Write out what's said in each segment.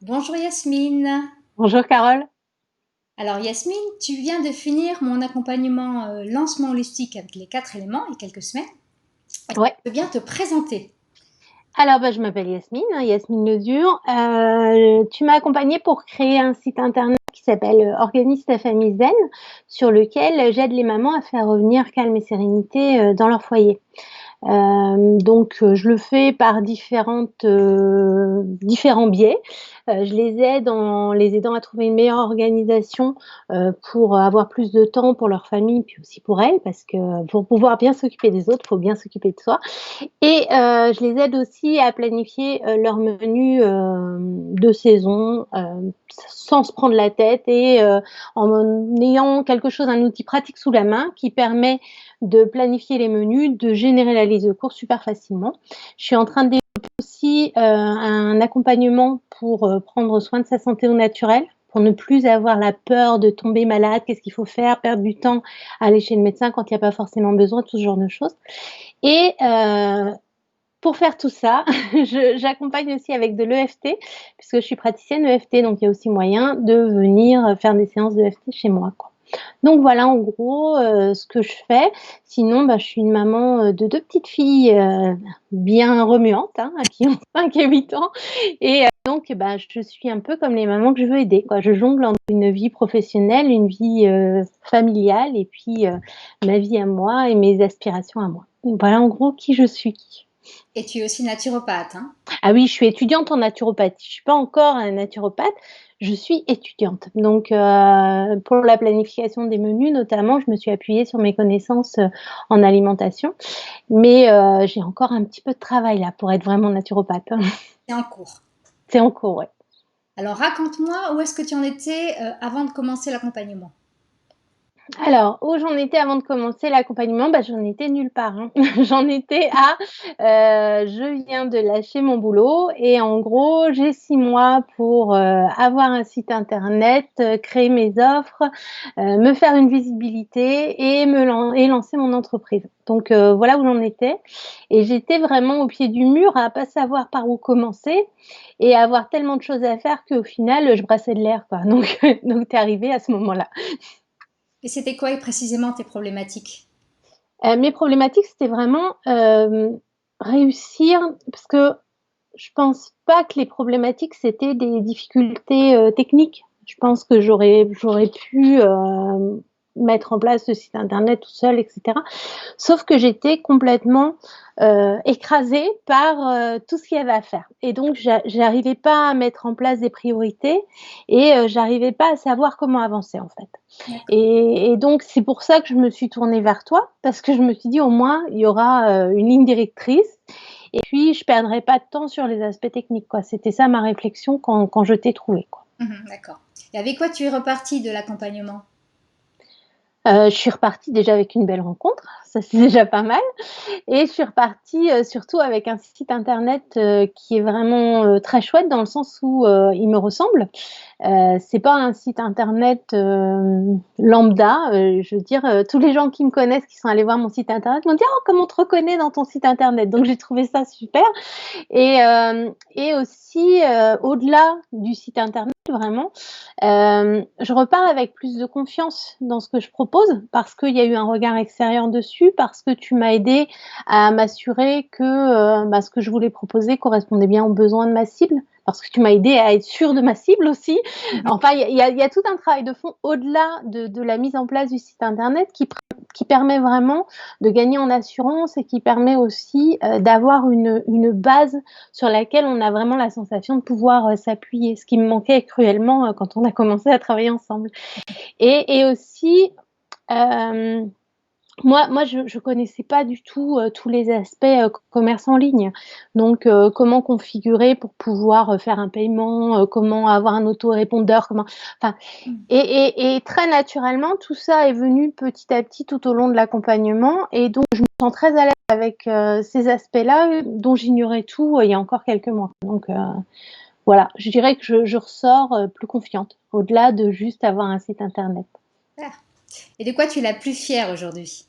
Bonjour Yasmine. Bonjour Carole. Alors Yasmine, tu viens de finir mon accompagnement lancement holistique avec les 4 éléments il y a quelques semaines. Ouais. Je veux bien te présenter. Alors, je m'appelle Yasmine, Yasmine Ledur. Tu m'as accompagnée pour créer un site internet qui s'appelle Organise ta famille zen, sur lequel j'aide les mamans à faire revenir calme et sérénité dans leur foyer. Je le fais par différents biais. Je les aide en les aidant à trouver une meilleure organisation pour avoir plus de temps pour leur famille, puis aussi pour elles, parce que pour pouvoir bien s'occuper des autres, il faut bien s'occuper de soi. Et je les aide aussi à planifier leur menu de saison sans se prendre la tête et en ayant quelque chose, un outil pratique sous la main qui permet de planifier les menus, de générer la liste de courses super facilement. Je suis en train de développer aussi un accompagnement pour prendre soin de sa santé au naturel, pour ne plus avoir la peur de tomber malade, qu'est-ce qu'il faut faire, perdre du temps à aller chez le médecin quand il n'y a pas forcément besoin, tout ce genre de choses. Et pour faire tout ça, j'accompagne aussi avec de l'EFT, puisque je suis praticienne EFT, donc il y a aussi moyen de venir faire des séances d'EFT chez moi, quoi. Donc voilà en gros ce que je fais. Sinon, je suis une maman de deux petites filles bien remuantes, hein, qui ont 5 et 8 ans. Et je suis un peu comme les mamans que je veux aider, quoi. Je jongle entre une vie professionnelle, une vie familiale, et puis ma vie à moi et mes aspirations à moi. Donc voilà en gros qui je suis. Et tu es aussi naturopathe, hein. Ah oui, je suis étudiante en naturopathie. Je suis pas encore un naturopathe, je suis étudiante. Donc, pour la planification des menus, notamment, je me suis appuyée sur mes connaissances en alimentation. Mais j'ai encore un petit peu de travail là pour être vraiment naturopathe. C'est en cours. C'est en cours, ouais. Alors raconte-moi où est-ce que tu en étais avant de commencer l'accompagnement. Alors, où j'en étais avant de commencer l'accompagnement, j'en étais nulle part, hein. J'en étais à, je viens de lâcher mon boulot et en gros, j'ai 6 mois pour, avoir un site internet, créer mes offres, me faire une visibilité et lancer mon entreprise. Donc, voilà où j'en étais et j'étais vraiment au pied du mur à pas savoir par où commencer et à avoir tellement de choses à faire qu'au final, je brassais de l'air, quoi. Donc donc tu es arrivé à ce moment-là. Et c'était quoi précisément tes problématiques? Mes problématiques, c'était vraiment, réussir parce que je pense pas que les problématiques, c'était des difficultés, techniques. Je pense que j'aurais pu, mettre en place ce site internet toute seule et cetera. Sauf que j'étais complètement, écrasée par, tout ce qu'il y avait à faire et donc j'arrivais pas à mettre en place des priorités et j'arrivais pas à savoir comment avancer, en fait. D'accord. Et donc c'est pour ça que je me suis tournée vers toi, parce que je me suis dit: «Au moins, il y aura, une ligne directrice et puis je perdrai pas de temps sur les aspects techniques», quoi. C'était ça ma réflexion quand je t'ai trouvée, quoi. Mhm, d'accord. Et avec quoi tu es repartie de l'accompagnement? Je suis repartie déjà avec une belle rencontre, ça c'est déjà pas mal. Et je suis repartie, surtout avec un site internet, qui est vraiment, très chouette dans le sens où, il me ressemble. C'est pas un site internet, lambda, je veux dire, tous les gens qui me connaissent, qui sont allés voir mon site internet m'ont dit: «Oh, comme on te reconnaît dans ton site internet», donc j'ai trouvé ça super et aussi, au-delà du site internet vraiment, je repars avec plus de confiance dans ce que je propose parce qu'il y a eu un regard extérieur dessus, parce que tu m'as aidée à m'assurer que, ce que je voulais proposer correspondait bien aux besoins de ma cible, parce que tu m'as aidée à être sûre de ma cible aussi. Mhm. Enfin, il y a tout un travail de fond au-delà de la mise en place du site internet qui permet vraiment de gagner en assurance et qui permet aussi, d'avoir une base sur laquelle on a vraiment la sensation de pouvoir, s'appuyer, ce qui me manquait cruellement, quand on a commencé à travailler ensemble et aussi, hem moi, je connaissais pas du tout, tous les aspects, commerce en ligne. Donc, comment configurer pour pouvoir, faire un paiement, comment avoir un autorépondeur, comment enfin et très naturellement, tout ça est venu petit à petit tout au long de l'accompagnement et donc je me sens très à l'aise avec, ces aspects-là, dont j'ignorais tout, il y a encore quelques mois. Donc, voilà, je dirais que je ressors, plus confiante, au-delà de juste avoir un site internet. Super. Et de quoi tu es la plus fière aujourd'hui?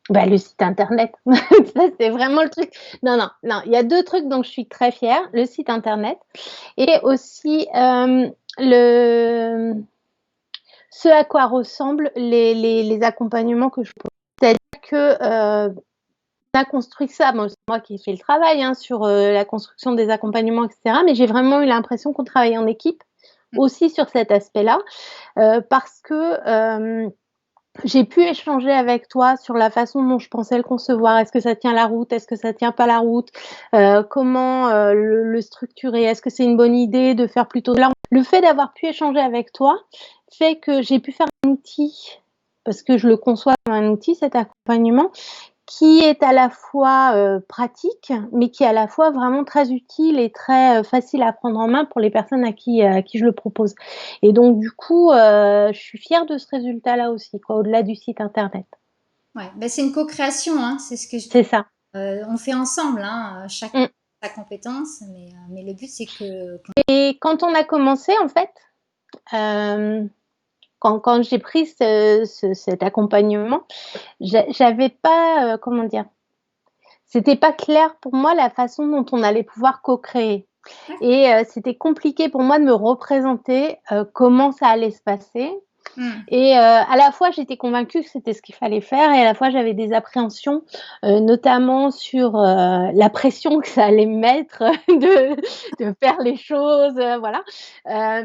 Bah, le site internet. Ça, c'est vraiment le truc. Non, non, non, il y a 2 trucs dont je suis très fière, le site internet et aussi, le ce à quoi ressemblent les accompagnements que je propose. C'est-à-dire que, on a construit ça, bon, c'est moi qui ai fait le travail, hein, sur, la construction des accompagnements et cetera, mais j'ai vraiment eu l'impression qu'on travaillait en équipe, aussi sur cet aspect-là, parce que, j'ai pu échanger avec toi sur la façon dont je pensais le concevoir. Est-ce que ça tient la route? Est-ce que ça tient pas la route? Comment, le structurer? Est-ce que c'est une bonne idée de faire plutôt là? Le fait d'avoir pu échanger avec toi fait que j'ai pu faire un outil, parce que je le conçois comme un outil, cet accompagnement, qui est à la fois, pratique, mais qui est à la fois vraiment très utile et très, facile à prendre en main pour les personnes à qui je le propose. Et donc du coup, je suis fière de ce résultat-là aussi quoi, au-delà du site internet. Ouais, ben c'est une co-création, hein, c'est ce que C'est ça. on fait ensemble, hein, chacun Mmh. sa compétence, mais le but c'est que Et quand on a commencé en fait, hem, quand j'ai pris cet accompagnement, j'avais pas, comment dire? C'était pas clair pour moi la façon dont on allait pouvoir co-créer. Et c'était compliqué pour moi de me représenter, comment ça allait se passer mmh, et à la fois j'étais convaincue que c'était ce qu'il fallait faire et à la fois j'avais des appréhensions, notamment sur, la pression que ça allait me mettre de faire les choses, voilà.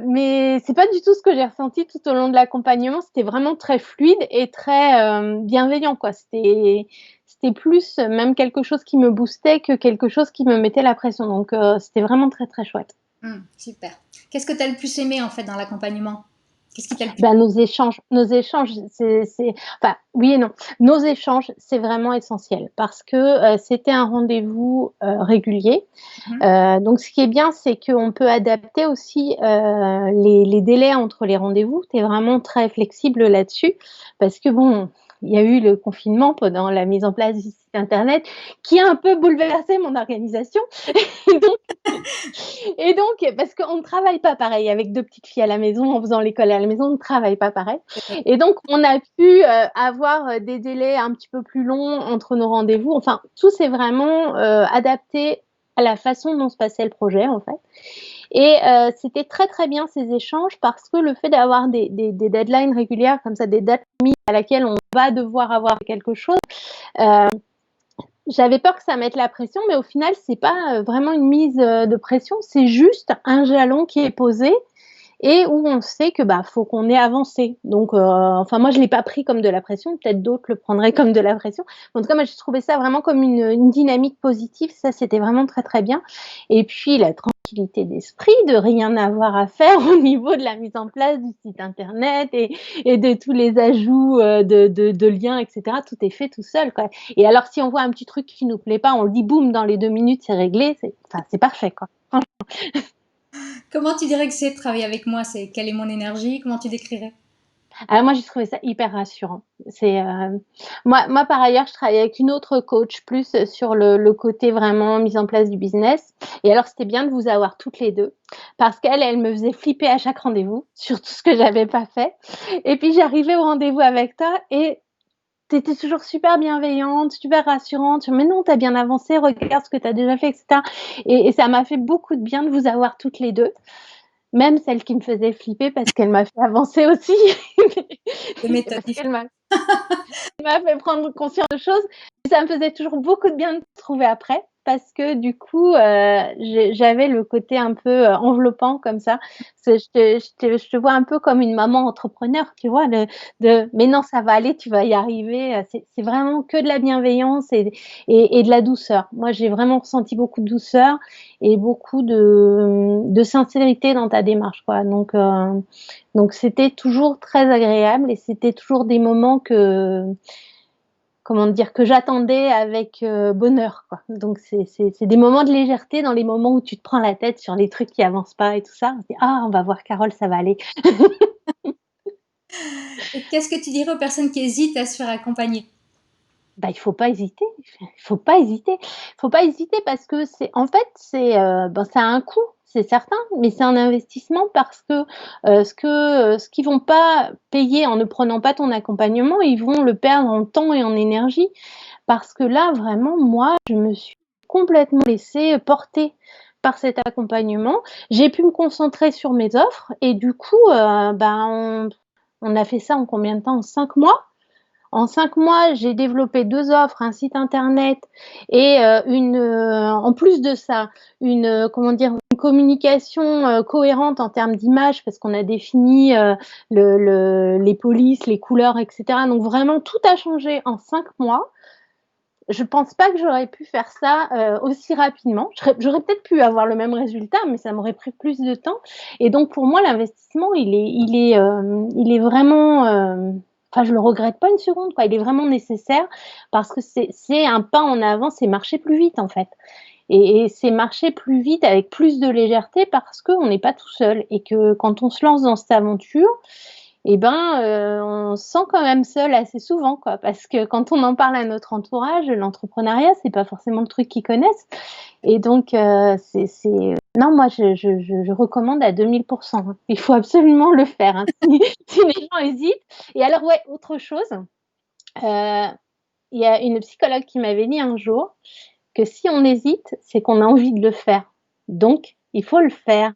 Mais c'est pas du tout ce que j'ai ressenti tout au long de l'accompagnement. C'était vraiment très fluide et très, bienveillant quoi. C'était plus même quelque chose qui me boostait que quelque chose qui me mettait la pression donc c'était vraiment très, très chouette. super. Qu'est-ce que tu as le plus aimé en fait dans l'accompagnement? Qu'est-ce qui t'a le plus Bah, nos échanges, c'est enfin, oui et non. Nos échanges, c'est vraiment essentiel parce que, c'était un rendez-vous, régulier. mmh Donc ce qui est bien, c'est qu'on peut adapter aussi, les délais entre les rendez-vous. Tu es vraiment très flexible là-dessus parce que bon, il y a eu le confinement pendant la mise en place du site internet qui a un peu bouleversé mon organisation et donc parce qu'on ne travaille pas pareil avec 2 petites filles à la maison, en faisant l'école à la maison, on ne travaille pas pareil et donc on a pu, avoir, des délais un petit peu plus longs entre nos rendez-vous. Enfin, tout s'est vraiment, adapté à la façon dont se passait le projet, en fait et c'était très, très bien ces échanges parce que le fait d'avoir des deadlines régulières comme ça, des dates limites à laquelle on va devoir avoir quelque chose, heu j'avais peur que ça mette la pression, mais au final, c'est pas, vraiment une mise, de pression, c'est juste un jalon qui est posé et où on sait que, bah, faut qu'on ait avancé. Donc, enfin moi je l'ai pas pris comme de la pression, peut-être d'autres le prendraient comme de la pression. En tout cas, moi j'ai trouvé ça vraiment comme une dynamique positive, ça c'était vraiment très, très bien et puis la tranquillité d'esprit de rien avoir à faire au niveau de la mise en place du site internet et de tous les ajouts, de liens et cetera. Tout est fait tout seul, quoi et alors si on voit un petit truc qui nous plaît pas, on le dit boum dans les 2 minutes, c'est réglé, c'est parfait, quoi. Comment tu dirais que c'est de travailler avec moi? C'est quelle est mon énergie? Comment tu décrirais? Ah moi j'ai trouvé ça hyper rassurant. C'est, moi par ailleurs je travaille avec une autre coach plus sur le côté vraiment mise en place du business et alors c'était bien de vous avoir toutes les 2 parce qu'elle, elle me faisait flipper à chaque rendez-vous sur tout ce que j'avais pas fait et puis j'arrivais au rendez-vous avec toi et tu étais toujours super bienveillante, super rassurante: «Mais non, tu as bien avancé, regarde ce que tu as déjà fait» et cetera et ça m'a fait beaucoup de bien de vous avoir toutes les 2. Même celle qui me faisait flipper parce qu'elle m'a fait avancer aussi. De méthode Parce différente. qu'elle m'a fait prendre conscience de choses. Ça me faisait toujours beaucoup de bien de te retrouver après parce que du coup, j'avais le côté un peu, enveloppant comme ça. C'est je te vois un peu comme une maman entrepreneur, tu vois? «Mais non, ça va aller, tu vas y arriver», c'est vraiment que de la bienveillance et de la douceur. Moi, j'ai vraiment ressenti beaucoup de douceur et beaucoup de sincérité dans ta démarche, quoi. Donc c'était toujours très agréable et c'était toujours des moments que comment dire? Que j'attendais avec, bonheur, quoi. Donc c'est des moments de légèreté dans les moments où tu te prends la tête sur les trucs qui avancent pas et tout ça. On se dit: «Ah, on va voir Carole, ça va aller». Et qu'est-ce que tu dirais aux personnes qui hésitent à se faire accompagner? Bah, il faut pas hésiter, il faut pas hésiter. Il faut pas hésiter parce que c'est en fait, c'est, ben, ça a un coût, c'est certain. mais c'est un investissement parce que ce qu'ils vont pas payer en ne prenant pas ton accompagnement, ils vont le perdre en temps et en énergie. Parce que là, vraiment, moi, je me suis complètement laissée porter par cet accompagnement. J'ai pu me concentrer sur mes offres et du coup, on a fait ça en combien de temps? En 5 mois. En 5 mois, j'ai développé 2 offres, un site internet et en plus de ça, comment dire, une communication cohérente en termes d'image parce qu'on a défini les polices, les couleurs, etc. Donc vraiment, tout a changé en 5 mois. Je pense pas que j'aurais pu faire ça aussi rapidement. J'aurais peut-être pu avoir le même résultat, mais ça m'aurait pris plus de temps. Et donc pour moi, l'investissement, il est vraiment, enfin, je le regrette pas une seconde, quoi. Il est vraiment nécessaire parce que c'est un pas en avant, c'est marcher plus vite en fait. Et c'est marcher plus vite avec plus de légèreté parce qu'on n'est pas tout seul et que quand on se lance dans cette aventure, et ben, on se sent quand même seul assez souvent, quoi. Parce que quand on en parle à notre entourage, l'entrepreneuriat, c'est pas forcément le truc qu'ils connaissent. Et donc, non, moi, je recommande à 2000%, hein. Il faut absolument le faire, hein, si les gens hésitent. Et alors, ouais, autre chose, il y a une psychologue qui m'avait dit un jour que si on hésite, c'est qu'on a envie de le faire. Donc, il faut le faire.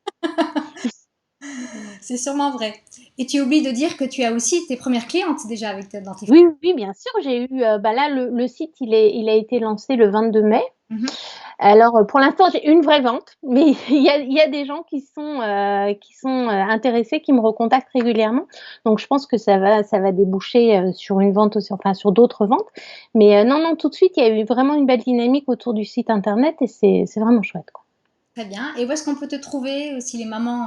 C'est sûrement vrai. Et tu oublies de dire que tu as aussi tes premières clientes déjà dans tes... Oui, oui, bien sûr, j'ai eu, là, le site, il a été lancé le 22 mai. Mhm. Alors, pour l'instant, j'ai une vraie vente, mais il y a des gens qui sont intéressés, qui me recontactent régulièrement. Donc, je pense que ça va déboucher sur une vente aussi, enfin sur d'autres ventes. Mais non, non, tout de suite, il y a eu vraiment une belle dynamique autour du site internet et c'est vraiment chouette, quoi. Très bien. Et où est-ce qu'on peut te trouver si les mamans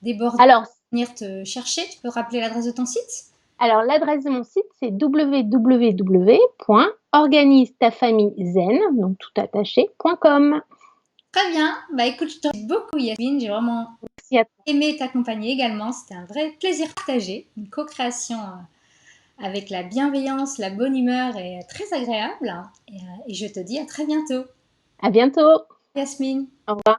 débordent Alors, venir te chercher? Tu peux rappeler l'adresse de ton site? alors l'adresse de mon site, c'est www.organisetafamillezen, donc tout attaché.com. Très bien. Bah écoute, je te remercie beaucoup Yasmine. J'ai vraiment Merci à toi. aimé t'accompagner également. C'était un vrai plaisir partagé. Une co-création avec la bienveillance, la bonne humeur et très agréable. Et je te dis à très bientôt. À bientôt. Yasmine. Au revoir.